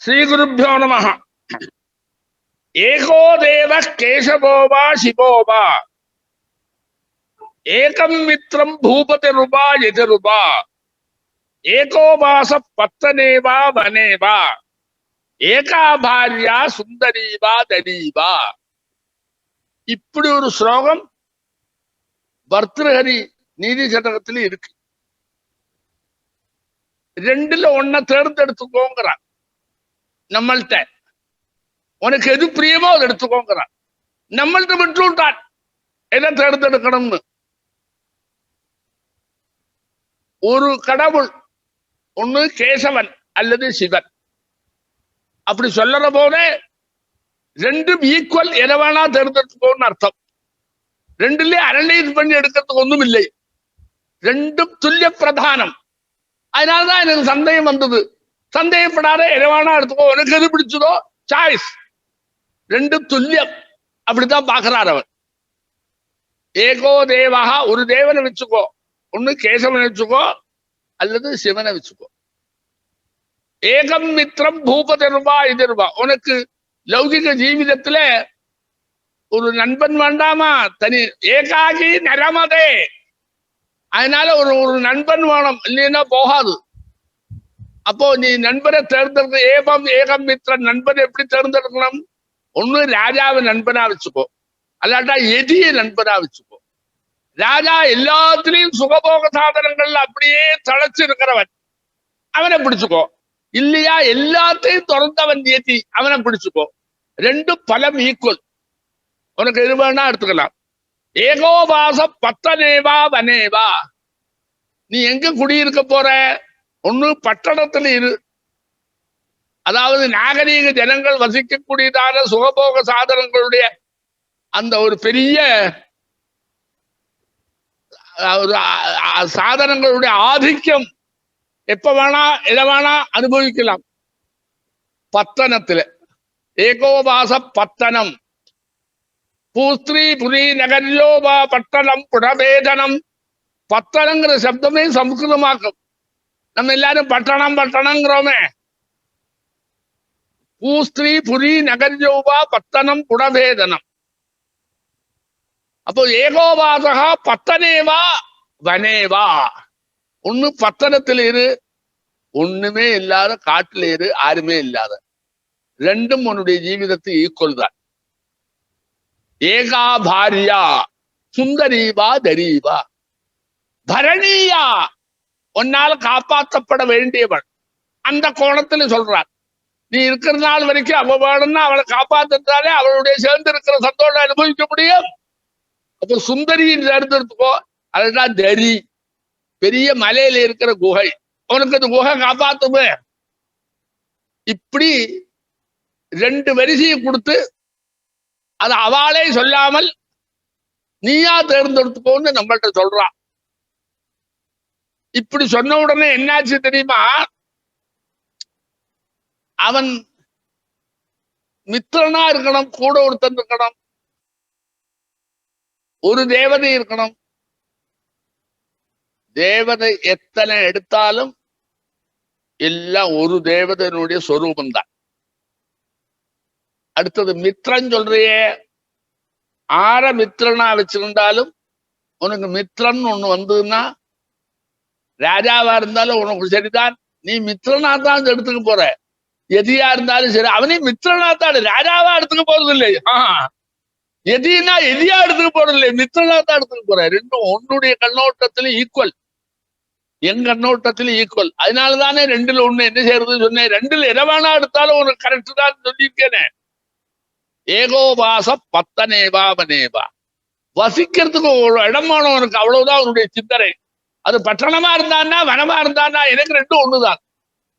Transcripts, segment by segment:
श्रीगुरुभ्यो नमः। एको देवः केशवो वा शिवो वा एकं मित्रं भूपतिरुपा यतिरुपा एको वासः पत्तने वा वने वा एका भार्या सुंदरी वा दरी वा। இப்படி ஒரு ஸ்லோகம் பர்திருஹரி நீதி சதகத்துல இருக்கு. ரெண்டுல ஒன்ன தேர்ந்தெடுத்துக்கோங்கிறான். நம்மள்கிட்ட உனக்கு எது பிரியமோ அதை எடுத்துக்கோங்கிறான். நம்மள்கிட்ட விட்டு விட்டான் எதை தேர்ந்தெடுக்கணும்னு. ஒரு கடவுள், ஒண்ணு கேசவன் அல்லது சிவன். அப்படி சொல்லுற போதே ரெண்டும் ஈக்குவல், எதை வேணா தேர்ந்தெடுத்துக்கோன்னு அர்த்தம். ரெண்டுலயே அனலைஸ் பண்ணி எடுக்கிறதுக்கு ஒண்ணும் இல்லை, ரெண்டும் துல்லிய பிரதானம். அதனாலதான் எனக்கு சந்தேகம் வந்தது. சந்தேகப்படாத எதை வேணா எடுத்துக்கோ, உனக்கு எது பிடிச்சதோ சாய்ஸ். ரெண்டும் துல்லியம், அப்படித்தான் பாக்குறார் அவர். ஏகோ தேவகா, ஒரு தேவனை வச்சுக்கோ, ஒண்ணு கேசவனை வச்சுக்கோ அல்லது சிவனை வச்சுக்கோ. ஏகம் மித்திரம் பூபதிருபா எதிர்பா. உனக்கு லௌகிக ஜீவிதத்துல ஒரு நண்பன் வேண்டாமா? தனி ஏகாகி நரமதே. அதனால ஒரு ஒரு நண்பன் வேணும், இல்லைன்னா போகாது. அப்போ நீ நண்பரை தேர்ந்தெடுக்க, ஏகம் மித்திரன் நண்பனை எப்படி தேர்ந்தெடுக்கணும்? ஒண்ணு ராஜாவை நண்பனா வச்சுக்கோ, அல்லாட்டா எதிய நண்பனா வச்சுக்கோ. ராஜா எல்லாத்திலையும் சுகபோக சாதனங்கள்ல அப்படியே தழைச்சு இருக்கிறவன், அவனை பிடிச்சுக்கோ. இல்லையா எல்லாத்தையும் திறந்தவன் ஏத்தி, அவனை பிடிச்சுக்கோ. ரெண்டும் பலம் ஈக்குவல், உனக்கு எது வேணா எடுத்துக்கலாம். ஏகோபாச பத்தனேவா வனேவா. நீ எங்க குடியிருக்க போற? ஒண்ணு பட்டணத்துல இரு, அதாவது நாகரீக ஜனங்கள் வசிக்கக்கூடியதான சுகபோக சாதனங்களுடைய அந்த ஒரு பெரிய ஒரு சாதனங்களுடைய ஆதிக்கம் எப்ப வேணா எதை வேணா அனுபவிக்கலாம். பத்தனத்துல ஏகோபாச பத்தனம். பூஸ்திரீ புரி நகர்யோபா பட்டணம் புடவேதனம். பத்தனங்கிற சப்தமே சம்ஸ்கிருதமாக்கும். நம்ம எல்லாரும் பட்டணம் பட்டணங்கிறோமே. பூஸ்திரீ புரி நகர்யோபா பத்தனம் புடவேதனம். அப்போ ஏகோபாசகா பத்தனேவா வனேவா. ஒண்ணு பத்தனத்துல இரு, ஒண்ணுமே இல்லாத காட்டுல இரு, யாருமே இல்லாத. ரெண்டும் உன்னுடைய ஜீவிதத்தை ஈக்குவல் தான். ஏகா பாரியா சுந்தரீவா தரீவா. பரணியா, உன்னால காப்பாற்றப்பட வேண்டியவள். அந்த கோணத்துல சொல்றார். நீ இருக்கிற நாள் வரைக்கும் அவ வேணும்னா அவளை காப்பாத்துறதாலே அவளுடைய சேர்ந்து இருக்கிற சந்தோஷம் அனுபவிக்க முடியும். அப்போ சுந்தரியின் தேர்ந்தெடுத்துக்கோ. அதுதான் தரி, பெரிய மலையில இருக்கிற குகை. உனக்கு அந்த குகை காப்பாத்துமே. இப்படி ரெண்டு வரிசையை கொடுத்து அது அவளே சொல்லாமல் நீயா தேர்ந்தெடுத்துக்கோன்னு நம்மள்ட்ட சொல்றான். இப்படி சொன்ன உடனே என்னாச்சு தெரியுமா? அவன் மித்திரனா இருக்கணும், கூட ஒருத்தன் இருக்கணும், ஒரு தேவதை இருக்கணும். தேவதை எத்தனை எடுத்தாலும் எல்லாம் ஒரு தேவதையினுடைய சொரூபம் தான். அடுத்தது மித்திரன் சொல்றியே, ஆற மித்திரனா வச்சிருந்தாலும் உனக்கு மித்திரன் ஒண்ணு வந்ததுன்னா, ராஜாவா இருந்தாலும் உனக்கு சரிதான், நீ மித்திரனா தான் எடுத்துக்க போற. எதியா இருந்தாலும் சரி, அவனையும் மித்திரனா தான், ராஜாவா எடுத்துக்க போறது இல்லை. எதினா எதியா எடுத்துக்க போறது இல்லை, மித்திரனா தான் எடுத்துக்க போற. ரெண்டும் உன்னுடைய கண்ணோட்டத்துல ஈக்குவல், என் கண்ணோட்டத்துல ஈக்குவல். அதனாலதானே ரெண்டுல ஒண்ணு என்ன செய்யறதுன்னு சொன்னேன். ரெண்டுல எதை வேணா எடுத்தாலும் உனக்கு கரெக்ட் தான் சொல்லியிருக்கேனே. ஏகோபாச பத்தனேவா வனேவா. வசிக்கிறதுக்கு ஒரு இடமான உனக்கு, அவ்வளவுதான் உன்னுடைய சிந்தனை. அது பட்டணமா இருந்தான்னா வனமா இருந்தான்னா எனக்கு ரெண்டும் ஒண்ணுதான்.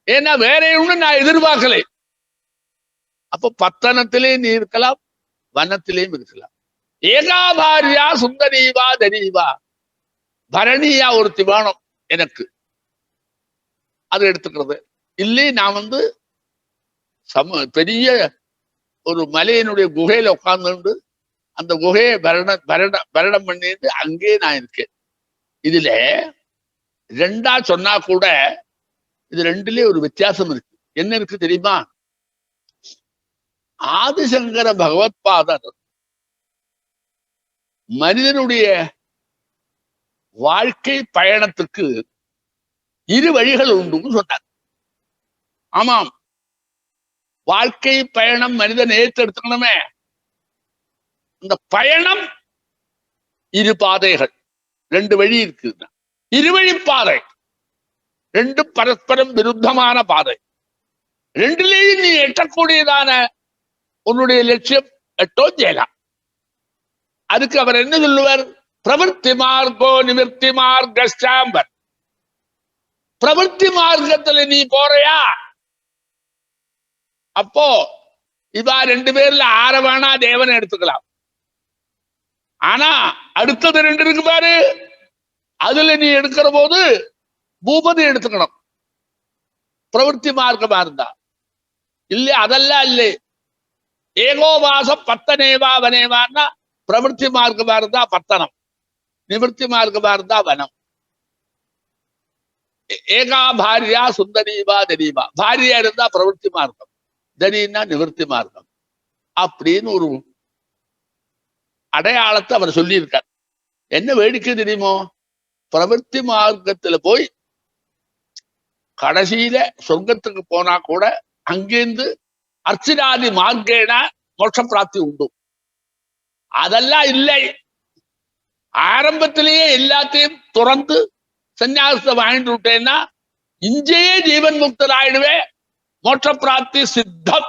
ஏன்னா வேற ஒண்ணு நான் எதிர்பார்க்கலை. அப்ப பத்தனத்திலே நீ இருக்கலாம், வனத்திலேயும் இருக்கலாம். ஏகாபாரியா சுந்தரீவா தரீவா. பரணியா ஒருத்தி வேணும் எனக்கு, அது எடுத்துக்கிறது இல்லை. நான் பெரிய ஒரு மலையினுடைய குகையில உட்கார்ந்து அந்த குகையை பரணம் பண்ணிட்டு அங்கே நான் இருக்கேன். இதுல ரெண்டா சொன்னா கூட இது ரெண்டுலயே ஒரு வித்தியாசம் இருக்கு. என்ன இருக்கு தெரியுமா? ஆதிசங்கர பகவத்பாதர் மனிதனுடைய வாழ்க்கை பயணத்துக்கு இரு வழிகள் உண்டு சொன்னார். ஆமாம், வாழ்க்கை பயணம் மனிதன் ஏற்றெடுத்துக்கணுமே. இந்த பயணம் இரு பாதைகள், ரெண்டு வழி இருக்குது. இருவழி பாதை, ரெண்டு பரஸ்பரம் விருத்தமான பாதை. ரெண்டுலேயும் நீ எட்டக்கூடியதான உன்னுடைய லட்சியம் எட்டோ செய்யலாம். அதுக்கு அவர் என்ன சொல்லுவார்? பிரவர்த்தி மார்க்கோ நிவர்த்தி மார்க்கம்பர். பிரவர்த்தி மார்க்கத்துல நீ போறையா, அப்போ இவா ரெண்டு பேர்ல ஆற வேணா தேவனை எடுத்துக்கலாம். ஆனா அடுத்தது ரெண்டு இருக்கு பாரு, அதுல நீ எடுக்கிற போது பூபதி எடுத்துக்கணும், பிரவர்த்தி மார்க்கமா இருந்தா. இல்ல அதெல்லாம் இல்ல, ஏகோவாசம் பத்தனேவா வனேவான்னா பிரவர்த்தி மார்க்கமா இருந்தா பத்தனம், நிவர்த்தி மார்க்கமா இருந்தா வனம். ஏகா பாரியா சுந்தரீவா தனீவா, பாரியா இருந்தா பிரவர்த்தி மார்க்கம், தனின்னா நிவர்த்தி மார்க்கம் அப்படின்னு ஒரு அடையாளத்தை அவர் சொல்லியிருக்கார். என்ன வேடிக்கை தெரியுமோ, பிரவர்த்தி மார்க்கத்துல போய் கடைசியில சொர்க்கத்துக்கு போனா கூட அங்கிருந்து அர்ச்சனாதி மார்க்கேன மோட்ச பிராப்தி உண்டு. அதெல்லாம் இல்லை. ஆரம்பத்திலேயே எல்லாத்தையும் துறந்து சன்னியாசத்தை வாங்கிட்டு விட்டேன்னா இஞ்சேயே ஜீவன் முக்தர் ஆயிடுவே, மோட்ச பிராப்தி சித்தம்.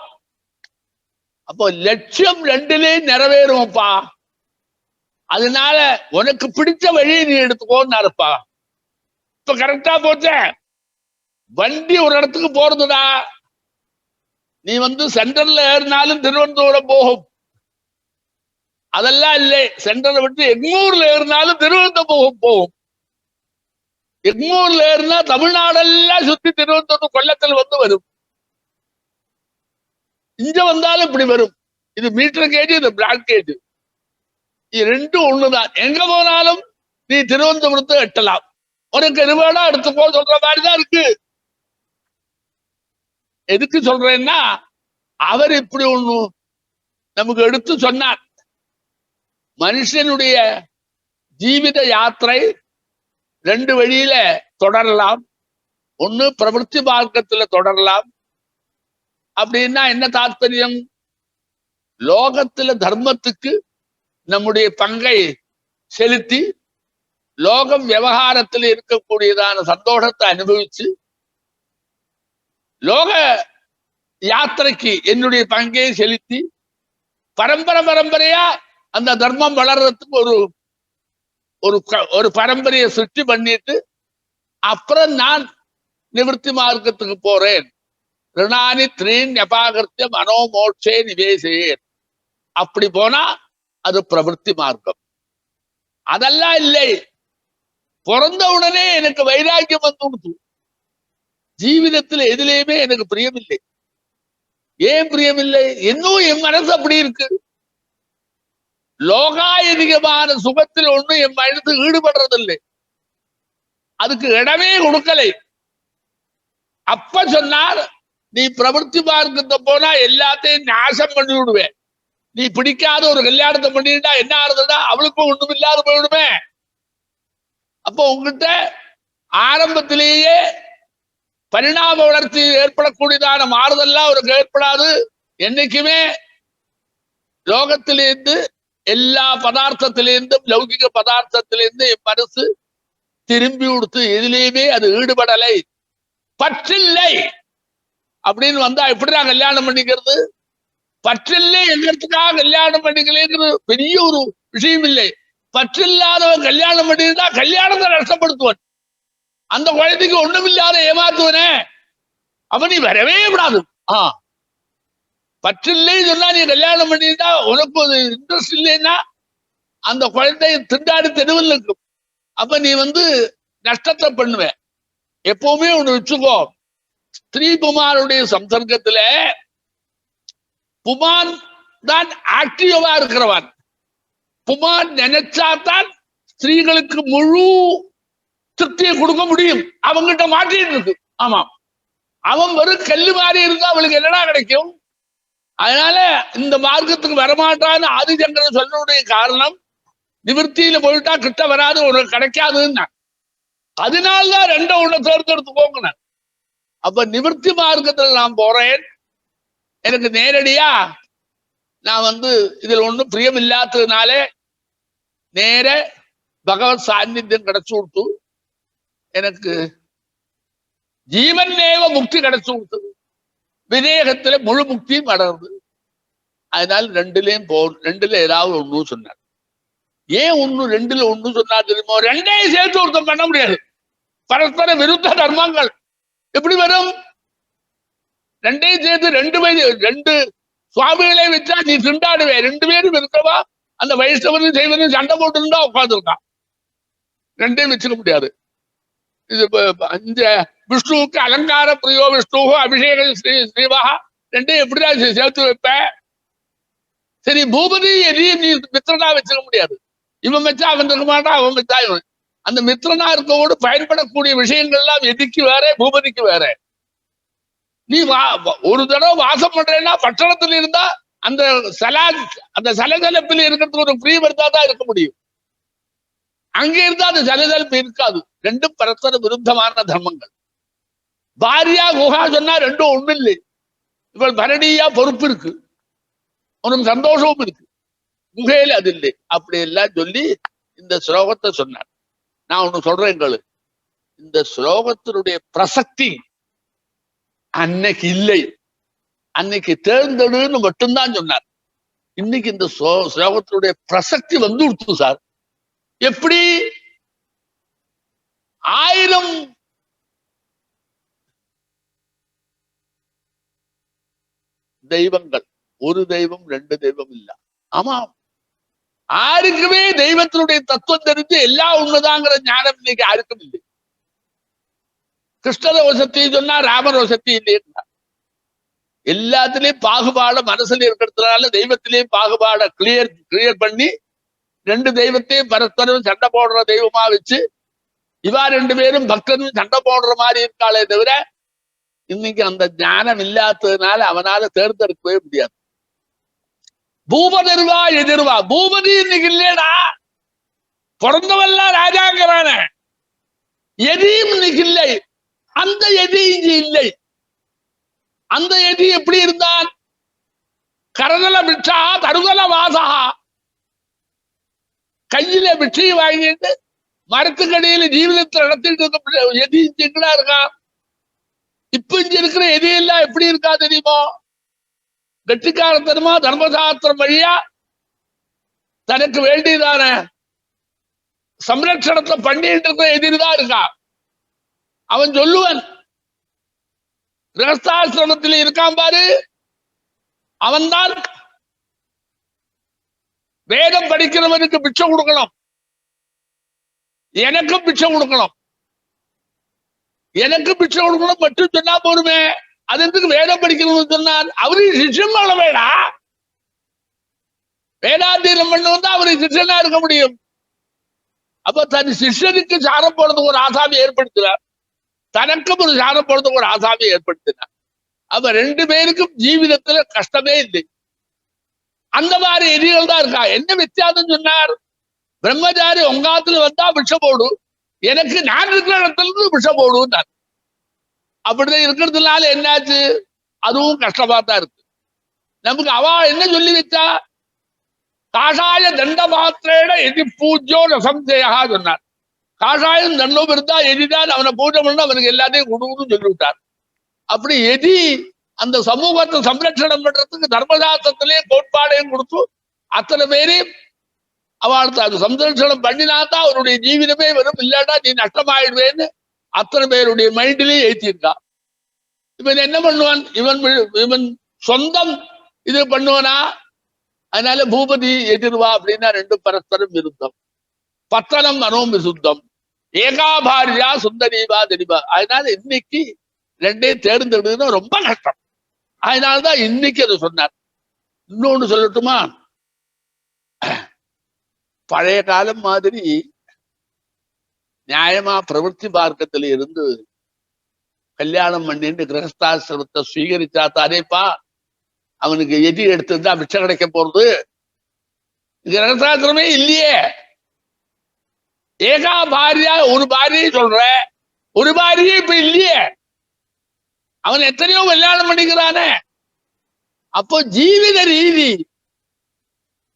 அப்போ லட்சியம் ரெண்டுலேயும் நிறைவேறும்ப்பா. அதனால உனக்கு பிடிச்ச வழியை நீ எடுத்துக்கோன்னு இருப்பா. இப்ப கரெக்டா போச்ச, வண்டி ஒரு இடத்துக்கு போறதுடா, நீ சென்ட்ரல்ல ஏறினாலும் திருவனந்தபுரம் போகும். அதெல்லாம் இல்லை, சென்ட்ரலை விட்டு எக்மூர்ல ஏறினாலும் திருவனந்தபுரம் போகும். எக்மூர்ல ஏறினா தமிழ்நாடெல்லாம் சுத்தி திருவனந்தபுரம் கொல்லத்தில் வரும். இங்க வந்தாலும் இப்படி வரும். இது மீட்டர் கேஜ், இது பிளாக் கேஜ், இது ரெண்டும் ஒண்ணுதான். எங்க போனாலும் நீ திருவனந்தபுரத்தை எட்டலாம். உனக்கு நிறுவனம் எடுத்துக்கோ சொல்ற மாதிரிதான் இருக்கு. எதுக்கு சொல்றேன்னா, அவர் இப்படி ஒண்ணு நமக்கு எடுத்து சொன்னார். மனுஷனுடைய ஜீவித யாத்திரை ரெண்டு வழியில தொடரலாம். ஒண்ணு பிரவர்த்தி மார்க்கத்துல தொடரலாம். அப்படின்னா என்ன தாற்பயம்? லோகத்துல தர்மத்துக்கு நம்முடைய பங்கை செலுத்தி லோகம் விவகாரத்தில் இருக்கக்கூடியதான சந்தோஷத்தை அனுபவிச்சு லோக யாத்திரைக்கு என்னுடைய பங்கை செலுத்தி பரம்பரையா அந்த தர்மம் வளர்றதுக்கு ஒரு பரம்பரையை சுற்றி பண்ணிட்டு அப்புறம் நான் நிவர்த்தி மார்க்கத்துக்கு போறேன். ரிணானி த்ரீன் ஞபாகர்த்திய மனோமோட்சே நிவேசேன். அப்படி போனா அது பிரவர்த்தி மார்க்கம். அதெல்லாம் இல்லை, பிறந்த உடனே எனக்கு வைராக்கியம் வந்து ஜீவிதத்துல எதுலேயுமே எனக்கு பிரியமில்லை. ஏன் பிரியமில்லை? இன்னும் என் மனசு அப்படி இருக்கு. லோகாயதிகமான சுகத்தில் ஒண்ணு என் மனசு ஈடுபடுறதில்லை, அதுக்கு இடமே கொடுக்கலை. அப்ப சொன்னார், நீ பிரவர்த்தி மார்க்கத்தை போனா எல்லாத்தையும் நாசம் பண்ணி விடுவேன். நீ பிடிக்காத ஒரு கல்யாணத்தை பண்ணிட்டா என்ன ஆறுதுடா, அவளுக்கும் ஒண்ணும் இல்லாத போயிடுமே. அப்போ உங்ககிட்ட ஆரம்பத்திலேயே பரிணாம வளர்ச்சி ஏற்படக்கூடியதான மாறுதல்லாம் அவருக்கு ஏற்படாது. என்னைக்குமே லோகத்திலிருந்து எல்லா பதார்த்தத்திலிருந்தும் லௌகிக பதார்த்தத்திலிருந்து என் மனசு திரும்பி கொடுத்து எதிலேயுமே அது ஈடுபடலை, பற்றில்லை அப்படின்னு வந்தா எப்படிதான் கல்யாணம் பண்ணிக்கிறது? பற்றில்லை எங்கிறதுக்காக கல்யாணம் பண்ணிக்கலைங்கிறது பெரிய ஒரு விஷயம் இல்லை. பற்றில்லாதவன் கல்யாணம் பண்ணிருந்தா கல்யாணத்தை நஷ்டப்படுத்துவன், அந்த குழந்தைக்கு ஒண்ணுமில்லாத ஏமாத்துவனே அவன் நீ வரவே விடாது. பற்றில்லை சொன்னா நீ கல்யாணம் பண்ணிருந்தா உனக்கு ஒரு இன்ட்ரெஸ்ட் இல்லைன்னா அந்த குழந்தை திண்டாடி தெருவில் இருக்கும். அப்ப நீ நஷ்டத்தை பண்ணுவ. எப்பவுமே ஒண்ணு வச்சுக்கோ, ஸ்திரீ புமாருடைய சம்சர்க்கத்துல புமான் தான் ஆக்டிவா இருக்கிறவன். புமான் நினைச்சாதான் ஸ்திரீகளுக்கு முழு திருப்தியை கொடுக்க முடியும். அவங்கிட்ட மாட்டிட்டு இருக்கு. ஆமா, அவன் வெறும் கல்லு மாதிரி இருந்தா அவளுக்கு என்னடா கிடைக்கும்? அதனால இந்த மார்க்கத்துக்கு வரமாட்டான்னு ஆதிசங்கரன் சொல்லுடைய காரணம், நிவர்த்தியில போயிட்டா கிட்ட வராது, உனக்கு கிடைக்காதுன்னா. அதனால்தான் ரெண்ட ஒண்ணு தேர்ந்தெடுத்து போங்க. அப்ப நிவர்த்தி மார்க்கத்துல நான் போறேன், எனக்கு நேரடியா நான் இதுல ஒண்ணும் பிரியம் இல்லாததுனால நேர பகவத் சாநித்தியம் கிடைச்சு கொடுத்து எனக்கு ஜீவன் நேவ முக்தி கிடைச்சு கொடுத்தது, விதேகத்துல முழு முக்தியும் அடர்ந்து. அதனால ரெண்டுல ஏதாவது ஒண்ணு சொன்னார். ஏன் ரெண்டுல ஒண்ணு சொன்னார் தெரியுமோ? ரெண்டையும் சேர்த்து ஒருத்தம் பண்ண முடியாது. பரஸ்பர விருத்த தர்மங்கள் எப்படி வரும்? ரெண்டையும் சேர்த்து ரெண்டு சுவாமிகளை வச்சா நீ திண்டாடுவே. ரெண்டு பேரும் இருக்கவா அந்த வைஷ்ணவனும் செய்வனும் சண்டை போட்டு இருந்தா உட்காந்துருக்கான். ரெண்டையும் வச்சுக்க முடியாது. இது இந்த விஷ்ணுவுக்கு அலங்கார பிரியோ விஷ்ணு அபிஷேக ஸ்ரீவா ரெண்டையும் எப்படிதான் சேர்த்து வைப்ப? சரி, பூபதி எதையும் நீ மித்திரனா வச்சுக்க முடியாது. இவன் வச்சா அவன் இருக்க மாட்டான், அவன் வச்சா இவன். அந்த மித்திரனா இருக்கவோடு பயன்படக்கூடிய விஷயங்கள்லாம் எதிக்கு வேற, பூபதிக்கு வேற. நீ ஒரு தடவை வாசம் பண்றேன்னா பட்டணத்துல இருந்தா அந்த சலசலப்பில் இருக்கிறதுக்கு ஒரு பிரியம் இருந்தா தான் இருக்க முடியும். அங்க இருந்தா அந்த சலசலப்பு இருக்காது. ரெண்டும் பரஸ்பர விருத்தமான தர்மங்கள். பாரியா குஹா சொன்னா ரெண்டும் ஒண்ணு இல்லை. இவள் பரடியா பொறுப்பு இருக்கு, உனக்கு சந்தோஷமும் இருக்கு. குகையில அது இல்லை. அப்படி எல்லாம் சொல்லி இந்த ஸ்லோகத்தை சொன்னார். நான் ஒண்ணு சொல்றேன் கேளு. இந்த ஸ்லோகத்தினுடைய பிரசக்தி அன்னைக்கு இல்லை, அன்னைக்கு தேர்ந்தெடுன்னு மட்டும்தான் சொன்னார். இன்னைக்கு இந்த ஸ்லோகத்தினுடைய பிரசக்தி கொடுத்து சார். எப்படி? 1000 தெய்வங்கள், ஒரு தெய்வம் 2 தெய்வம் இல்ல. ஆமா, யாருக்குமே தெய்வத்தினுடைய தத்துவம் தெரிஞ்சு எல்லாம் உண்மைதாங்கிற ஞானம் இன்னைக்கு யாருக்கும் இல்லை. கிருஷ்ணர வசத்தி சொன்னா ராமர் வசத்தி இல்லையா? எல்லாத்திலையும் பாகுபாட மனசுல இருக்கிறதுனால தெய்வத்திலையும் பாகுபாட கிளியர் பண்ணி 2 தெய்வத்தையும் பரஸ்பரம் சண்டை போடுற தெய்வமா வச்சு இவா 2 பேரும் பக்தனும் சண்டை போடுற மாதிரி இருக்காளே தவிர இன்னைக்கு அந்த ஞானம் இல்லாததுனால அவனால தேர்ந்தெடுக்கவே முடியாது. பூபதர்வா எதிர்வா, பூபதி இன்னைக்கு இல்லையடா, பிறந்தவெல்லாம் ராஜாங்கிறான. எதியும் இன்னைக்கு இல்லை, அந்த எதி இங்கு இல்லை. அந்த எதி எப்படி இருந்தான்? கரதல பிட்சா தருதல வாசா, கையில பிட்சையை வாங்கிட்டு மரத்துக்கடியில ஜீவிதத்தை நடத்திட்டு இருக்க எதி இங்கா இருக்கான். இப்ப இங்க இருக்கிற எதியெல்லாம் எப்படி இருக்கா தெரியுமோ? கெட்டிக்காரத்தனமா தர்மசாஸ்திரம் வழியா தனக்கு வேண்டியதான சம்ரட்சணத்தை பண்ணிட்டு இருக்க எதிர்தான் இருக்கா. அவன் சொல்லுவன், கிரகஸ்தாசிரமத்தில் இருக்கான் பாரு, அவன்தான் வேதம் படிக்கிறவனுக்கு பிச்சை கொடுக்கணும், எனக்கும் பிச்சை கொடுக்கணும், எனக்கு பிச்சை கொடுக்கணும் மட்டும் சொன்னா போருமே. அது எதுக்கு வேதம் படிக்கணும்னு சொன்னார்? அவருக்கு சிஷ்யம் பண்ண வேடா, வேதாந்தீனம் பண்ண வந்தா அவருக்கு சிஷ்யனா இருக்க முடியும். அப்ப தன் சிஷ்யனுக்கு சாரம் போடுறதுக்கு ஒரு ஆசாமி ஏற்படுத்தினார், தனக்கும் ஒரு சாரம் போடுறதுக்கு ஒரு ஆசாமி ஏற்படுத்தினார். அப்ப 2 பேருக்கும் ஜீவிதத்துல கஷ்டமே இல்லை. அந்த மாதிரி எதிரிகள் தான் இருக்கா. என்ன வித்தியாசம் சொன்னார்? பிரம்மச்சாரி உங்காத்துல வந்தா பிச்சை போடு, எனக்கு நான் இருக்கிற இடத்துல இருந்து பிச்சை போடுன்னார். அப்படிதான் இருக்கிறதுனால என்னாச்சு? அதுவும் கஷ்டமா தான் இருக்கு. நமக்கு அவ என்ன சொல்லி வச்சா? காஷாய தண்ட மாத்திரேட எதி பூஜ்யோ நசம்சயா சொன்னார். காஷாயம் தண்டம் இருந்தா எதிதான் அவனை பூஜை பண்ண அவனுக்கு எல்லாத்தையும் கொடுக்கணும்னு சொல்லிவிட்டார். அப்படி எதி அந்த சமூகத்தை சம்ரட்சணம் பண்றதுக்கு தர்மசாஸ்திரத்திலே கோட்பாடையும் கொடுத்து அத்தனை பேரையும் அவளுக்கு அது சம்ரட்சணம் பண்ணினாதான் அவருடைய ஜீவிதமே வரும், இல்லாட்டா நீ நஷ்டமாயிடுவேன்னு அத்தனை பேருடைய மைண்டிலேயே ஏற்றிருக்கா. இவன் என்ன பண்ணுவான்? இவன் சொந்தம் இது பண்ணுவானா? அதனால பூபதி எதிர்வா அப்படின்னா 2 பரஸ்பரம் விருத்தம். பத்தனம் மனோம் விசுத்தம், ஏகாபாரியா சுந்தரீவா தெரிவா. அதனால இன்னைக்கு 2ஐயும் தேர்ந்தெடுதுன்னா ரொம்ப கஷ்டம். அதனாலதான் இன்னைக்கு அதை சொன்னார். இன்னொன்னு சொல்லட்டுமா? பழைய காலம் மாதிரி நியாயமா பிரவൃத்தி மார்க்கத்துல இருந்து கல்யாணம் பண்ணிட்டு கிரகஸ்தாசிரமத்தை ஸ்வீகரிச்சா தானேப்பா அவனுக்கு எதி எடுத்துதான் மிச்சம் கிடைக்க போறது. கிரகசாஸ்திரமே இல்லையே. ஏகா பாரியா ஒரு பாரியை சொல்ற, ஒரு பாரியே இப்ப இல்லையே. அவன் எத்தனையோ கல்யாணம் பண்ணிக்கிறானே. அப்போ ஜீவித ரீதி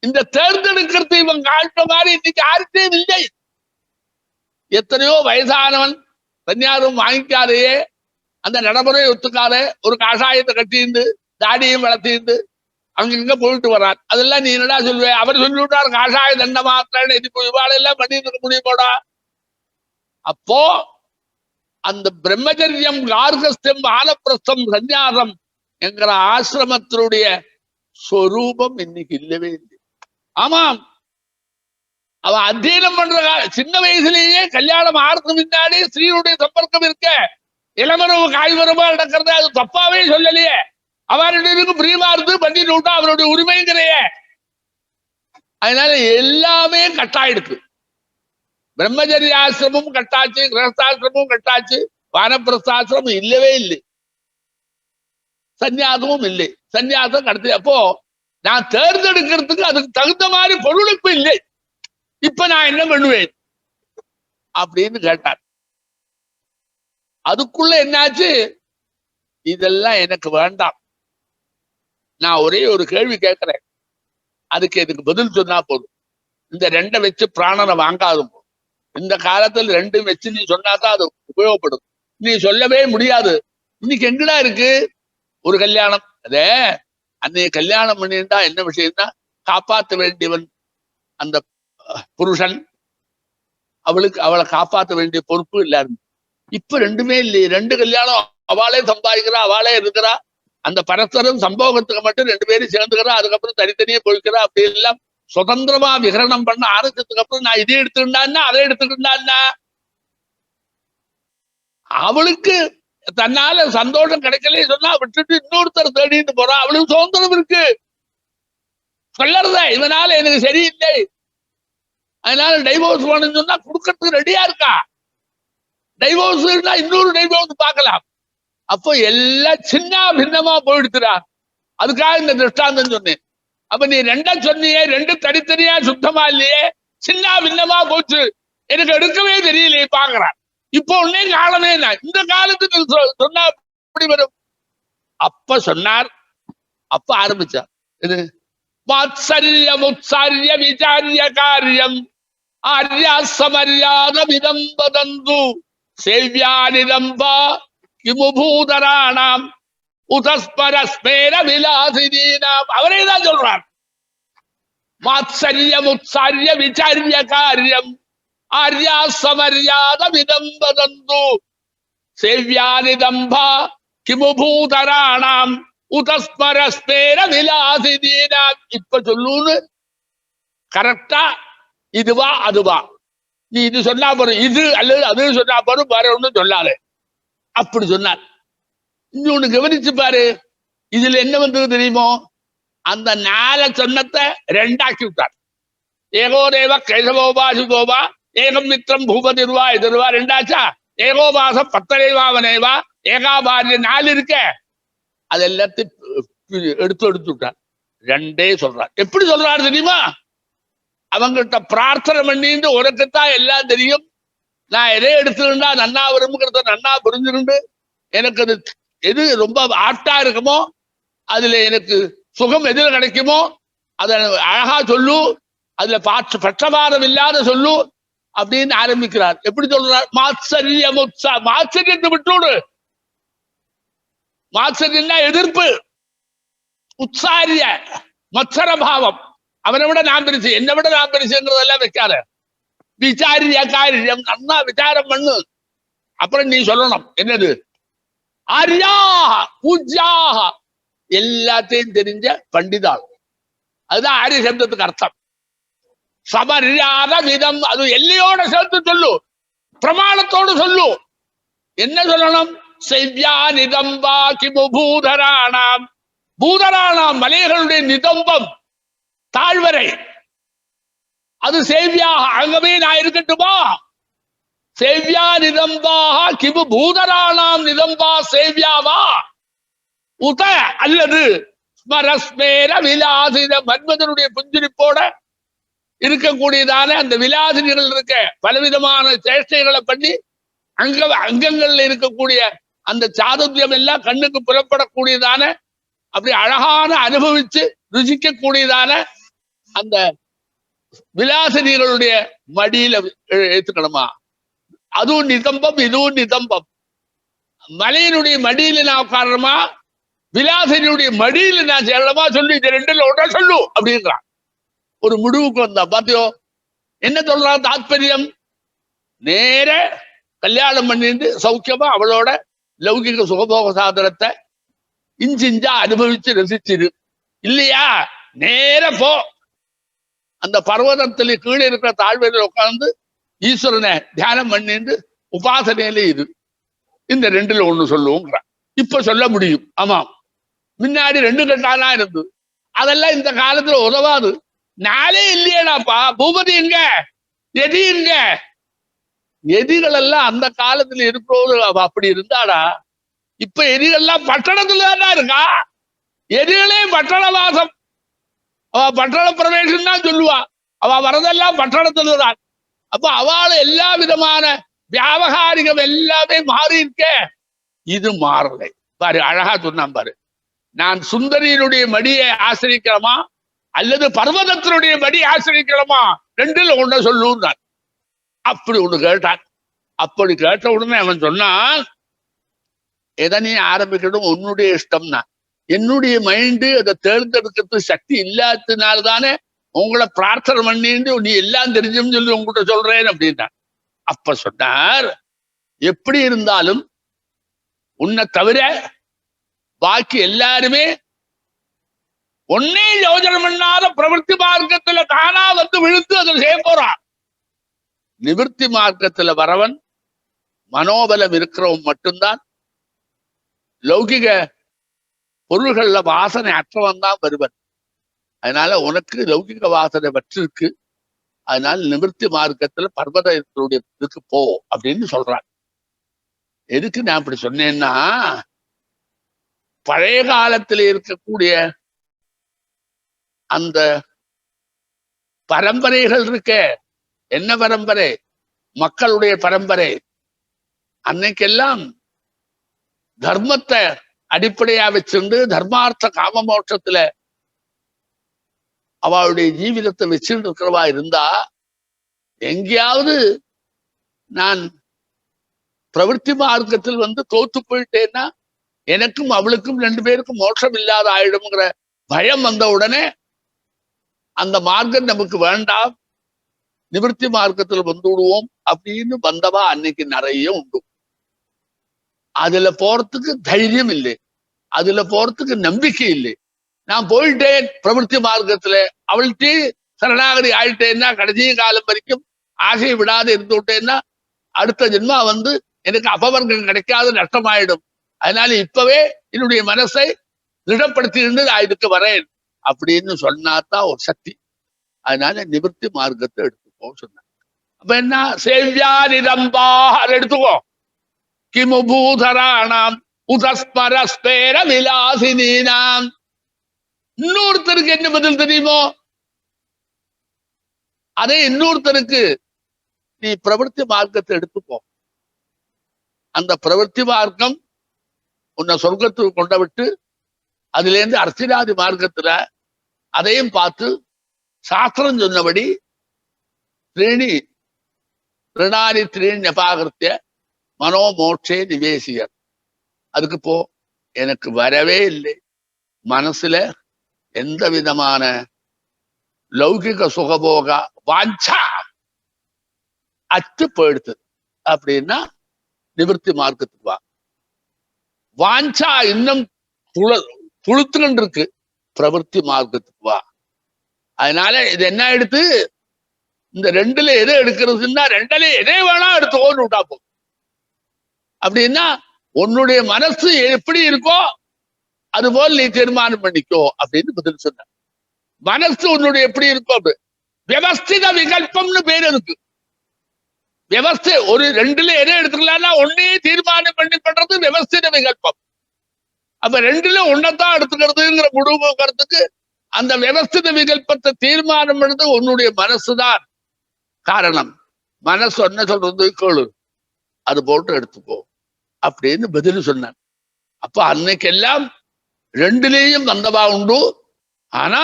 இந்த தேர்ந்தெடுக்கிறது இவன் காட்ட மாதிரி இன்னைக்கு யாருக்கே இல்லை. எத்தனையோ வயசானவன் கன்னியாரும் வாங்கிக்காதையே, அந்த நடைமுறையை ஒத்துக்காத, ஒரு காஷாயத்தை கட்டிந்து தாடியும் வளர்த்திந்து அங்க போயிட்டு வர்றார். அதெல்லாம் நீ என்னடா சொல்லுவேன்? அவர் சொல்லிவிட்டார் காஷாய தண்ட மாத்திரம் இவாளெல்லாம் பண்ணிட்டு இருக்க முடியுமோடா. அப்போ அந்த பிரம்மச்சரியம், கார்கஸ்தியம், வானப்பிரஸ்தம், சந்நியாசம் என்கிற ஆசிரமத்தினுடைய சொரூபம் இன்னைக்கு இல்லவே இல்லை. ஆமாம், அவன் அத்தியனம் பண்ற சின்ன வயசுலேயே கல்யாணம் ஆறதுக்கு முன்னாடி ஸ்ரீனுடைய சம்பர்க்கம் இருக்க, இளமரவு காய்மரமா நடக்கிறது அது தப்பாவே சொல்லலையே. அவருடைய பிரியமா இருந்து பண்ணிட்டு விட்டா அவருடைய உரிமைங்கிறைய. அதனால எல்லாமே கட்டாயிடுக்கு. பிரம்மச்சரிய ஆசிரமும் கட்டாச்சு, கிரகஸ்தாசிரமும் கட்டாச்சு, வானப்பிரஸ்தாசிரமும் இல்லவே இல்லை, சந்நியாசமும் இல்லை. சந்நியாசம் கடத்தி. அப்போ நான் தேர்ந்தெடுக்கிறதுக்கு அதுக்கு தகுந்த மாதிரி பொருளுக்கு இல்லை. இப்ப நான் என்ன பண்ணுவேன் அப்படின்னு கேட்டார். அதுக்குள்ள என்னாச்சு, இதெல்லாம் எனக்கு வேண்டாம், நான் ஒரே ஒரு கேள்வி கேட்கிறேன், அதுக்கு எனக்கு பதில் சொன்னா போதும். இந்த ரெண்டை வச்சு பிராணனை வாங்காது. இந்த காலத்துல ரெண்டும் வச்சு நீ சொன்னாதான் அது உபயோகப்படும். நீ சொல்லவே முடியாது. இன்னைக்கு எங்கடா இருக்கு ஒரு கல்யாணம்? அதே அன்னைய கல்யாணம் பண்ணிட்டா என்ன விஷயம்னா, காப்பாற்ற வேண்டியவன் அந்த புருஷன், அவளை காப்பாற்ற வேண்டிய பொறுப்பு இல்லாரு. இப்ப ரெண்டுமே இல்லையே. ரெண்டு கல்யாணம், அவளே சம்பாதிக்கிறா, அவளே இருக்கிறா, அந்த பரஸ்பரம் சம்போகத்துக்கு மட்டும் ரெண்டு பேரும் சேர்ந்துக்கிறா, அதுக்கப்புறம் தனித்தனியே போய்க்கிறா. அப்படி எல்லாம் சுதந்திரமா விகரணம் பண்ண ஆரம்பிச்சதுக்கு அப்புறம் நான் இதை எடுத்துக்கிட்டான்னா அதை எடுத்துக்கிட்டான்னா, அவளுக்கு தன்னால சந்தோஷம் கிடைக்கல சொன்னா விட்டுட்டு இன்னொருத்தர் தேடிட்டு போறா. அவளுக்கு சுதந்திரம் இருக்கு. சொல்லறத இவனால எனக்கு சரியில்லை, அதனால டைவோர்ஸ் வேணும்னு சொன்னா கொடுக்கறதுக்கு ரெடியா இருக்கா. டைவோர்ஸ் இன்னொரு டைவோர்ஸ் பார்க்கலாம். அப்போ எல்லாம் சின்ன பின்னமா போயிடுத்துறா. அதுக்காக இந்த திருஷ்டாந்தம் சொன்னேன். அப்ப நீ ரெண்டா சொன்னியே, ரெண்டு தனித்தனியா சுத்தமா இல்லையே, சின்ன பின்னமா போச்சு, எனக்கு எடுக்கவே தெரியலையே பாக்குறான். இப்போ உடனே காலமே இந்த காலத்துக்கு சொன்னா எப்படி வரும்? அப்ப சொன்னார். அப்ப ஆரம்பிச்சார். இது மாத்சல்யம் உத்சாரிய விசாரிய காரியம் ஆர்யா சமரியாத விதம்பதந்து சேவ்யானிதம்பா கிமுபூதராணாம் உதஸ்பரஸ்மேர விலாசினீனாம். அவரே தான் சொல்றார். மாத்சல்யம் உத்சாரிய விசாரிய காரியம் ஆர்யா சமரியாத விதம்பதந்து சேவ்யானிதம்பா கிமுபூதராணாம் உதஸ்பரஸ்மேர விலாசினீனாம். இப்ப சொல்லுன்னு கரெக்டா இதுவா அதுவா, நீ இது சொன்னா போறோம், இது அல்லது அது சொன்னா போறோம், வேற ஒண்ணும் சொல்லாது. அப்படி சொன்னார். இன்னொன்னு கவனிச்சு பாரு, இதுல என்ன வந்தது தெரியுமோ? அந்த 4 சொன்னத்தை 2 ஆக்கி விட்டார். ஏகோ தேவ கைசவோபா சுகோபா ஏகம் மித்திரம் பூபதிர்வா எதிர்வா 2 ஆச்சா. ஏகோபாசம் பத்தரைவாவனேவா ஏகாபாரிய 4 இருக்க, அது எல்லாத்தையும் எடுத்து விட்டார். 2 சொல்றார். எப்படி சொல்றாரு தெரியுமா? அவங்கிட்ட பிரார்த்தனை பண்ணிட்டு உனக்குத்தான் எல்லாம் தெரியும், நான் எதை எடுத்துருந்தா நன்னா வரும்ங்கிறத நன்னா புரிஞ்சுருந்து, எனக்கு அது எது ரொம்ப ஆப்டா இருக்குமோ, அதுல எனக்கு சுகம் எதுல கிடைக்குமோ அதை அழகா சொல்லு, அதுல பட்சபாதம் இல்லாத சொல்லு அப்படின்னு ஆரம்பிக்கிறார். எப்படி சொல்றார்? மாத்சரியம் மாத்சரியத்தை விட்டுடு. மாத்சரியம்னா எதிர்ப்பு, உற்சாரிய மத்சர பாவம், அவனை விட நான் பெருசு, என்னை விட நான் பெருசுங்கிறதெல்லாம் வைக்காத. விசாரிய காரியம், நன்னா விசாரம் பண்ணு, அப்புறம் நீ சொல்லணும். என்னது? ஆரியாக பூஜ்யாக, எல்லாத்தையும் தெரிஞ்ச பண்டிதாள். அதுதான் ஆரிய சப்தத்துக்கு அர்த்தம். சமரியாத விதம், அது எல்லையோட சேர்த்து சொல்லு, பிரமாணத்தோடு சொல்லு. என்ன சொல்லணும்? செவ்யா நிதம்பா கிமு பூதராணாம். பூதராணாம் மலைகளுடைய நிதம்பம், தாழ்வரை, அது சேவியாக, அங்கமே நான் இருக்கட்டுமா? சேவ்யா நிதம்பாக கிமு பூதராணாம் நிதம்பா சேவ்யாவா உத அல்லது ஸ்மரஸ்மேர விலாசித மன்மதனுடைய புஞ்சிரிப்போட இருக்கக்கூடியதான அந்த விலாசினிகள் இருக்க பலவிதமான சேஷ்டைகளை பண்ணி அங்கங்கள்ல இருக்கக்கூடிய அந்த சாதுரியம் எல்லாம் கண்ணுக்கு புலப்படக்கூடியதான அப்படி அழகான அனுபவிச்சு ருசிக்கக்கூடியதான அந்த விலாசினிகளுடைய மடியில ஏத்துக்கணுமா? அதுவும் நிதம்பம், இதுவும் நிதம்பம். மலையினுடைய மடியில நான் உட்காரணுமா, விலாசினியுடைய மடியில நான் செல்லமா? சொல்லி இது ரெண்டுல ஒன்றா சொல்லு அப்படின்றான். ஒரு முடிவுக்கு வந்தா பாத்தியோ என்ன சொல்றான் தாத்பரியம்? நேர கல்யாணம் பண்ணிட்டு சௌக்கியமா அவளோட லௌகிக சுகபோக சாதனத்தை இஞ்சிஞ்சா அனுபவிச்சு ரசிச்சிரு. இல்லையா நேர போ அந்த பர்வதத்துல கீழே இருக்கிற தாழ்வையில உட்கார்ந்து ஈஸ்வரனை தியானம் பண்ணிட்டு உபாசனையில இரு. இந்த ரெண்டுல ஒண்ணு சொல்லுவோங்கிறான். இப்ப சொல்ல முடியும். ஆமாம், முன்னாடி 2 கட்டானா இருந்து அதெல்லாம் இந்த காலத்துல உதவாது. நாளே இல்லையேடாப்பா. பூபதி எங்க, எதி எங்க? எதிகள் எல்லாம் அந்த காலத்துல இருக்கிறோது அப்படி இருந்தாடா. இப்ப எதிகள்லாம் பட்டணத்துல தானே இருக்கா. எதிகளே பட்டண வாசம். அவ பட்டண பிரவேசம் தான் சொல்லுவா. அவ வரதெல்லாம் பட்டணத்துலதான். அப்ப அவளை எல்லா விதமான வியாபகாரிகம் எல்லாமே மாறி இருக்க. இது மாறலை பாரு. அழகா சொன்னான் பாரு. நான் சுந்தரியினுடைய மடியை ஆசிரிக்கிறோமா அல்லது பர்வதத்தினுடைய மடி ஆசிரிக்கிறோமா? ரெண்டுல ஒண்ண சொல்லுன்னான். அப்படி ஒண்ணு கேட்டான். அப்படி கேட்ட உடனே அவன் சொன்னான், எதை நீ ஆரம்பிக்கணும் உன்னுடைய இஷ்டம்னா. என்னுடைய மைண்டு அதை தேர்ந்தெடுக்கிறது சக்தி இல்லாததுனால்தானே உங்களை பிரார்த்தனை பண்ணிட்டு நீ எல்லாம் தெரிஞ்சுன்னு சொல்லி உங்ககிட்ட சொல்றேன் அப்படின்னா. அப்ப சொன்னார், எப்படி இருந்தாலும் உன்னை தவிர பாக்கி எல்லாருமே ஒன்னே யோஜனை பண்ணாத பிரவൃத்தி மார்க்கத்துல தானா வந்து விழுந்து அதில் செய்ய போறான். நிவர்த்தி மார்க்கத்துல வரவன் மனோபலம் இருக்கிறவன் மட்டும்தான். லௌகிக பொருள்கள்ல வாசனை அற்றவன் தான் வருவன். அதனால உனக்கு லௌகிக வாசனை வற்றிருக்கு. அதனால நிவர்த்தி மார்க்கத்துல பர்வதத்தினுடைய இதுக்கு போ அப்படின்னு சொல்றான். எதுக்கு நான் அப்படி சொன்னேன்னா, பழைய காலத்துல இருக்கக்கூடிய அந்த பரம்பரைகள் இருக்க. என்ன பரம்பரை? மக்களுடைய பரம்பரை. அன்னைக்கெல்லாம் தர்மத்தை அடிப்படையா வச்சிருந்து தர்மார்த்த காம மோட்சத்துல அவளுடைய ஜீவிதத்தை வச்சுட்டு இருக்கிறவா இருந்தா, எங்கேயாவது நான் பிரவൃத்தி மார்க்கத்தில் வந்து தோத்து போயிட்டேன்னா எனக்கும் அவளுக்கும் 2 பேருக்கும் மோட்சம் இல்லாத ஆயிடும்ங்கிற பயம் வந்த உடனே அந்த மார்க்கம் நமக்கு வேண்டாம், நிவர்த்தி மார்க்கத்தில் வந்து விடுவோம் அப்படின்னு வந்தவா அன்னைக்கு நிறைய உண்டு. அதுல போறதுக்கு தைரியம் இல்லை, அதுல போறதுக்கு நம்பிக்கை இல்லை. நான் போயிட்டேன் பிரவൃத்தி மார்க்கத்துல, அவள்கிட்ட சரணாகதி ஆயிட்டேன்னா கடைசி காலம் வரைக்கும் ஆசையை விடாது இருந்து விட்டேன்னா அடுத்த ஜென்மா வந்து எனக்கு அபவர்க்கம் கிடைக்காத நஷ்டமாயிடும். அதனால இப்பவே என்னுடைய மனசை திடப்படுத்தி இருந்து நான் இதுக்கு வரேன் அப்படின்னு சொன்னாதான் ஒரு சக்தி. அதனால நிவர்த்தி மார்க்கத்தை எடுத்துக்கோ சொன்னாங்க. அப்ப என்ன சேவ்யா நிரம்பார் எடுத்துக்கோ. கிமு பூதராணாம் உதஸ்மரஸ்பேர விலாசினீனாம். இன்னொருத்தருக்கு என்ன பதில் தெரியுமோ அதே இன்னொருத்தருக்கு நீ பிரவൃத்தி மார்க்கத்தை எடுத்துக்கோ. அந்த பிரவൃத்தி மார்க்கம் உன்னை சொர்க்கத்துக்கு கொண்ட விட்டு அதுல இருந்து அர்ச்சிராதி மார்க்கத்துல அதையும் பார்த்து சாஸ்திரம் சொன்னபடி த்ரீணி ரிணானி த்ரீணி அபாகிருத்திய மனோமோட்சே நிவேசியர். அதுக்கு போ. எனக்கு வரவே இல்லை, மனசுல எந்த விதமான லௌகிக சுகபோக வாஞ்சா அச்சு போயிடுது அப்படின்னா நிவர்த்தி மார்க்கத்துக்கு வா. வாஞ்சா இன்னும் துளுத்துக்கிட்டு இருக்கு, பிரவൃத்தி மார்க்கத்துக்கு வா. அதனால இது என்ன எடுத்து இந்த 2ல எதை எடுக்கிறதுன்னா 2ல எதே வேணா எடுத்துக்கோன்னு விட்டா போ. அப்படின்னா உன்னுடைய மனசு எப்படி இருக்கோ அது போல் நீ தீர்மானம் பண்ணிக்கோ அப்படின்னு பதில் சொன்ன. மனசு உன்னுடைய எப்படி இருக்கோ அப்படி வியவஸ்தித விகல்பம்னு பேர் இருக்கு. வியவஸ்தை ஒரு 2ல எதை எடுத்துக்கலாம்னா ஒன்னே தீர்மானம் பண்ணி பண்றது வியவஸ்தித விகல்பம். அப்ப ரெண்டுல ஒன்னதான் எடுத்துக்கிறதுங்கிற முடிவு கருத்துக்கு அந்த விவஸ்தித விகல்பத்தை தீர்மானம் எடுத்து உன்னுடைய மனசுதான் காரணம். மனசு என்ன சொல்றது கேளு, அது போட்டு எடுத்துக்கோ அப்படின்னு பதில் சொன்னான். அப்ப அன்னைக்கெல்லாம் ரெண்டுலேயும் வந்தவா உண்டு. ஆனா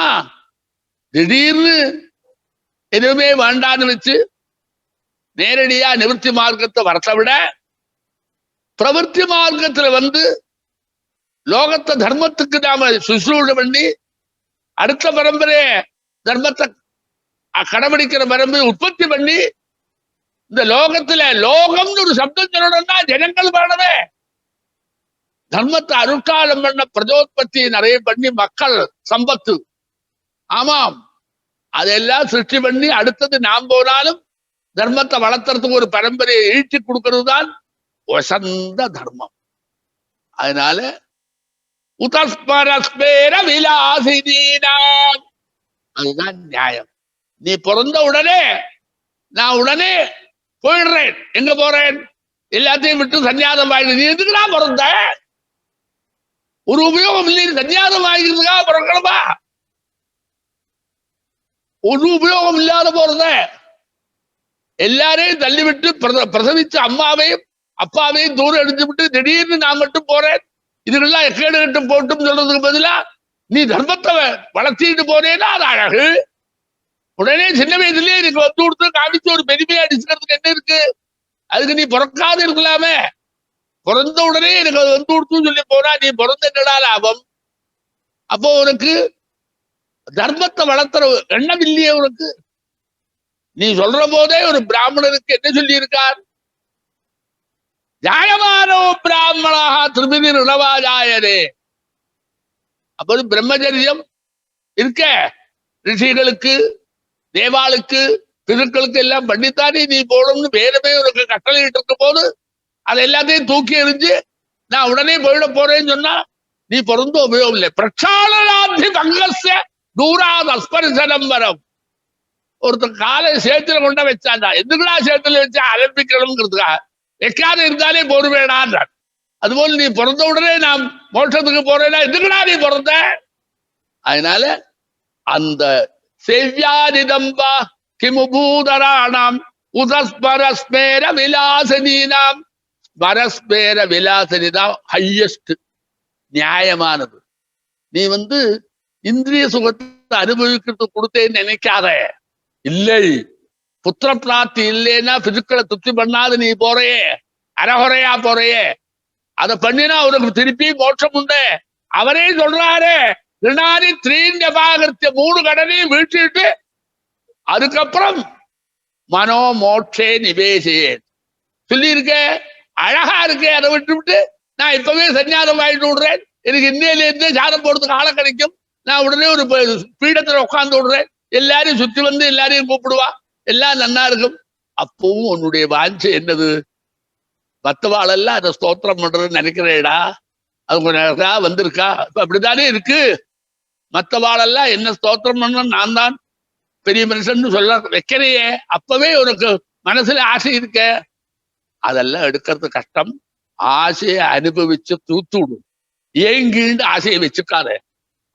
திடீர்னு எதுவுமே வேண்டான்னு வச்சு நேரடியா நிவர்த்தி மார்க்கத்தை வரத்தை விட பிரவர்த்தி மார்க்கத்துல லோகத்தை தர்மத்துக்கு நாம சுசுரூட பண்ணி அடுத்த பரம்பரைய தர்மத்தை கடைபிடிக்கிற பரம்பரை உற்பத்தி பண்ணி இந்த லோகத்துல லோகம்னு ஒரு சப்தம் சொல்லணும்னா ஜனங்கள் வேணவே. தர்மத்தை அருட்காலம் பண்ண பிரஜோத்பத்தி நிறைய பண்ணி மக்கள் சம்பத்து, ஆமாம், அதெல்லாம் சிருஷ்டி பண்ணி அடுத்தது நாம் போனாலும் தர்மத்தை வளர்த்துறதுக்கு ஒரு பரம்பரையை ஈட்டி கொடுக்கிறது தான் வசந்த தர்மம். அதனால உதஸ்பரஸ்பேர விலாசினீனாம், அதுதான் நியாயம். நீ பிறந்த உடனே நான் உடனே போயிடுறேன், எங்க போறேன், எல்லாத்தையும் விட்டு சன்னியாசம் ஆயிடு. நீ எதுக்குடா பிறந்த? ஒரு உபயோகம் இல்லை, சன்னியாசம் ஆகிக்கிறதுக்காக பிறக்கணுமா? ஒரு உபயோகம் இல்லாத போறத எல்லாரையும் தள்ளிவிட்டு பிரசவிச்ச அம்மாவையும் அப்பாவையும் தூரம் எடுத்து விட்டு திடீர்னு நான் மட்டும் போறேன், இதுக்கெல்லாம் எக்கேடு கட்டும் போட்டும் சொல்றதுக்கு பதிலா நீ தர்மத்தை வளர்த்திட்டு போறேன்னா அது அழகு. உடனே சின்ன வயசுலயே எனக்கு வந்து கொடுத்து காமிச்சு ஒரு பெருமையா அடிச்சுக்கிறதுக்கு என்ன இருக்கு? அதுக்கு நீ பிறக்காது இருக்கலாமே. பிறந்த உடனே எனக்கு அது வந்து கொடுத்துன்னு சொல்லி போனா நீ பிறந்த என்னடா லாபம்? அப்போ உனக்கு தர்மத்தை வளர்த்துற எண்ணம் இல்லையே உனக்கு. நீ சொல்ற போதே ஒரு பிராமணனுக்கு என்ன சொல்லி இருக்கார்? ஜாயமானோ பிராமணா திருமிதி ரிணவாஜாயரே. அப்போது பிரம்மச்சரியம் இருக்க ரிஷிகளுக்கு தேவாளுக்கு பிதர்களுக்கு எல்லாம் பண்ணித்தானே நீ போகணும்னு வேறமே உனக்கு கட்டளையிட்டு இருக்கும் போது அதை எல்லாத்தையும் தூக்கி எறிஞ்சு நான் உடனே போயிட போறேன்னு சொன்னா நீ பிறந்த உபயோகம் இல்லை. பிரச்சாலனாதி பங்கஸ்ய தூராத் அஸ்பரிசனம் வரம். ஒருத்தர் காலை சேத்துல கொண்ட வச்சாண்டா, எதுக்குடா சேத்துல வச்சா ஆரம்பிக்கணுங்கிறதுக்கா வைக்காத இருந்தாலே பொறுவேடான்றான். அதுபோல நீ பிறந்த உடனே நான் மோட்சத்துக்கு போறேன்னா எதுக்குடா நீ பிறந்த? அதனால அந்த செவ்யாதிதம்பா கிமுபூதராணாம் உதஸ்பரஸ்மேர விலாசனீனாம். பரஸ்மேர விலாசனிதான் ஹையஸ்ட், நியாயமானது. நீ இந்திரிய சுகத்தை அனுபவிக்கிறது கொடுத்தேன்னு நினைக்காத. இல்லை, புத்திர பிராப்தி இல்லைன்னா பிதுக்களை திருப்தி பண்ணாது நீ போறையே, அறகுறையா போறையே. அதை பண்ணினா உனக்கு திருப்பி மோட்சம் உண்டு. அவரே சொல்றாரு, ரிணாதி த்ரீண்டபாகர்த்திய 3 கடனையும் வீழ்த்திட்டு அதுக்கப்புறம் மனோ மோட்சே நிவேசே சொல்லி இருக்க. அழகா இருக்கு. அதை விட்டு நான் இப்பவே சன்னியாசம் ஆயிட்டு விடுறேன், எனக்கு இன்னையில இருந்தே சாதம் போடுறதுக்கு ஆளை கிடைக்கும், நான் உடனே ஒரு பீடத்துல உட்கார்ந்து விடுறேன், எல்லாரையும் சுத்தி எல்லாரையும் கூப்பிடுவா, எல்லாம் நன்னா இருக்கும். அப்பவும் உன்னுடைய வாஞ்சை என்னது? மத்தவாளெல்லாம் அதை ஸ்தோத்திரம் பண்றதுன்னு நினைக்கிறேடா, அது கொஞ்சம் வந்திருக்கா? இப்ப அப்படித்தானே இருக்கு. மத்தவாளெல்லாம் என்ன ஸ்தோத்திரம் பண்ண நான் தான் பெரிய மனுஷன் சொல்ல வைக்கிறையே, அப்பவே உனக்கு மனசுல ஆசை இருக்க. அதெல்லாம் எடுக்கிறது கஷ்டம். ஆசையை அனுபவிச்சு தூத்துடும், ஏங்கிண்டு ஆசையை வச்சுக்காத.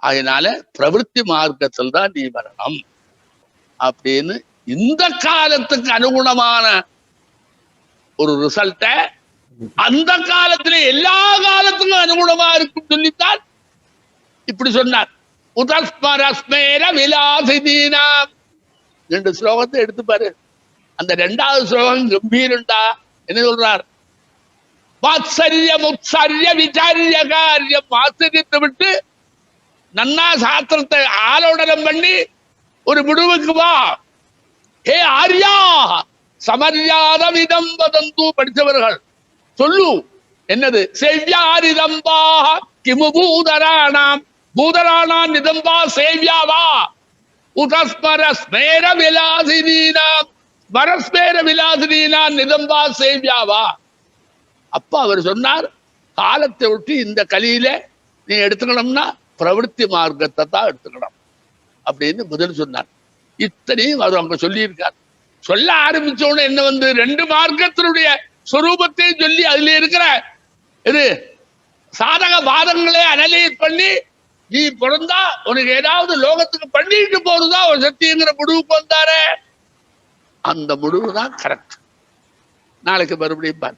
அதனால பிரவருத்தி மார்க்கத்தில் தான் நீ வரணும் அப்படின்னு இந்த காலத்துக்கு அனுகுணமான ஒரு ரிசல்ட்ட அந்த காலத்துல எல்லா காலத்துக்கும் அனுகுணமா இருக்கும் சொல்லித்தான் இப்படி சொன்னார். உதஸ்மரஸ்மேர விலாசினீனாம். 2 ஸ்லோகத்தை எடுத்து பாரு. அந்த 2வது ஸ்லோகம் கம்பீரண்டா. என்ன சொல்றார்? வாத்சல்யம் உத்சல்ய விசாரிய காரியம். ஆச்சரியத்தை விட்டு நன்னா சாஸ்திரத்தை ஆலோடனம் பண்ணி ஒரு முடிவுக்கு வா. ஹே ஆர்யா, சமர்யாதம் இதம் வதந்து. படித்தவர்கள் சொல்லு என்னது? செவ்யாரிதம்பா கிமு பூதராணாம். பூதராணாம் நிதம்பா சேவ்யாவா. உதஸ்மர ஸ்மேர விலாசினீனாம். ஸ்மரஸ்மேர விலாசினீனாம் நிதம்பா சேவ்யாவா. அப்ப அவர் சொன்னார், காலத்தை விட்டு இந்த கலியில நீ எடுத்துக்கணும்னா பிரவருத்தி மார்க்கத்தை தான் எடுத்துக்கணும் அப்படின்னு பதில் சொன்னார். இத்தனையும் அவர் அங்க சொல்லியிருக்கார். சொல்ல ஆரம்பிச்ச உடனே என்ன 2 மார்க்கத்தினுடைய சொரூபத்தையும் சொல்லி அதுல இருக்கிற இது சாதக பாதங்களே அனலைஸ் பண்ணி நீ பிறந்தா உனக்கு ஏதாவது லோகத்துக்கு பண்ணிட்டு போறதா ஒரு சக்திங்கிற முடிவுக்கு வந்தாரு. அந்த முடிவு தான் கரெக்ட். நாளைக்கு மறுபடியும் பாரு.